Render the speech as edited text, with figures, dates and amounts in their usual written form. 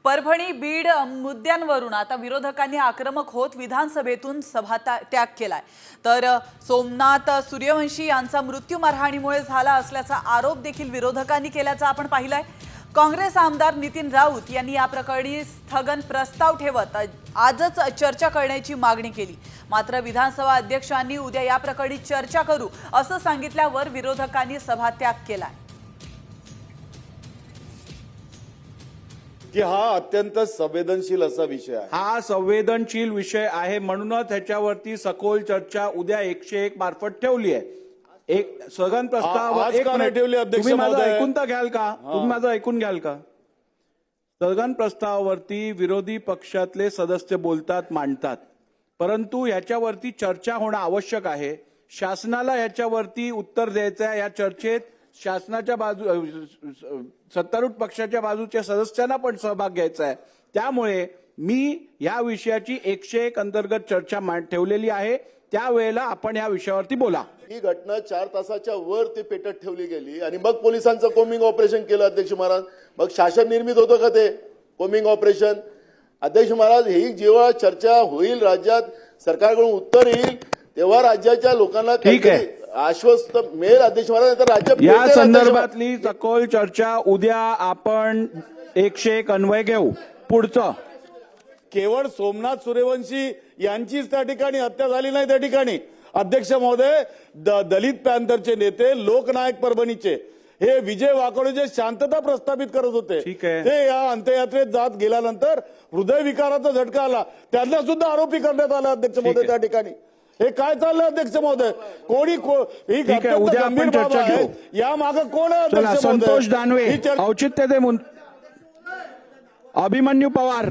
परभणी बीड मुद्द्यांवरून आता विरोधकांनी आक्रमक होत विधानसभेतून सभात्याग केलाय। तर सोमनाथ सूर्यवंशी यांचा मृत्यू मारहाणीमुळे झाला असल्याचा आरोप देखील विरोधकांनी केल्याचा आपण पाहिलाय। काँग्रेस आमदार नितीन राऊत यांनी या प्रकरणी स्थगन प्रस्ताव ठेवत आजच चर्चा करण्याची मागणी केली। मात्र विधानसभा अध्यक्षांनी उद्या या प्रकरणी चर्चा करू असं सांगितल्यावर विरोधकांनी सभात्याग केलाय। की हा अत्यंत संवेदनशील असा विषय आहे। हा संवेदनशील विषय आहे म्हणूनच ह्याच्यावरती सखोल चर्चा उद्या 101 मार्फत ठेवली आहे। एक स्थगन प्रस्ताव आज का नाही ठेवली अध्यक्ष तुम्ही माझं महोदय? ऐकून तर घ्याल का? तुम्ही माझं ऐकून घ्याल का? स्थगन प्रस्तावावरती विरोधी पक्षातले सदस्य बोलतात, मांडतात, परंतु याच्यावरती चर्चा होणं आवश्यक आहे। शासनाला याच्यावरती उत्तर द्यायचं आहे। या चर्चेत शासनाच्या सत्तारूढ पक्षाच्या बाजूच्या सदस्यांना पण सहभाग घ्यायचा आहे। त्यामुळे मी या विषयाची 101 अंतर्गत चर्चा ठेवलेली आहे। त्यावेळेला आपण या विषयावरती बोला। ही घटना 4 तासाच्या वर ते पेटत ठेवली गेली आणि मग पोलिसांचं कोमिंग ऑपरेशन केलं अध्यक्ष महाराज। मग शासन निर्मित होतं का ते कोमिंग ऑपरेशन? अध्यक्ष महाराज, ही जेव्हा चर्चा होईल, राज्यात सरकारकडून उत्तर येईल, तेव्हा राज्याच्या लोकांना ठीक आहे, आश्वस्त मिळेल अध्यक्ष महाराज। तर राज्य या संदर्भातली सखोल चर्चा उद्या आपण 101 अन्वय घेऊ। पुढचं केवळ सोमनाथ सूर्यवंशी यांचीच त्या ठिकाणी हत्या झाली नाही। त्या ठिकाणी अध्यक्ष महोदय, दलित पॅंथरचे नेते, लोकनायक परभणीचे हे विजय वाकोडे जे शांतता प्रस्थापित करत होते, ते या अंत्ययात्रेत जात गेल्यानंतर हृदयविकाराचा झटका आला, त्यांना सुद्धा आरोपी करण्यात आला अध्यक्ष महोदय। त्या ठिकाणी हे काय चाललंय अध्यक्ष महोदय? कोणी ही उद्या आपण चर्चा घेऊ। या मागे कोण आहे अध्यक्ष महोदय? संतोष दानवे, औचित्य दे, अभिमन्यू पवार।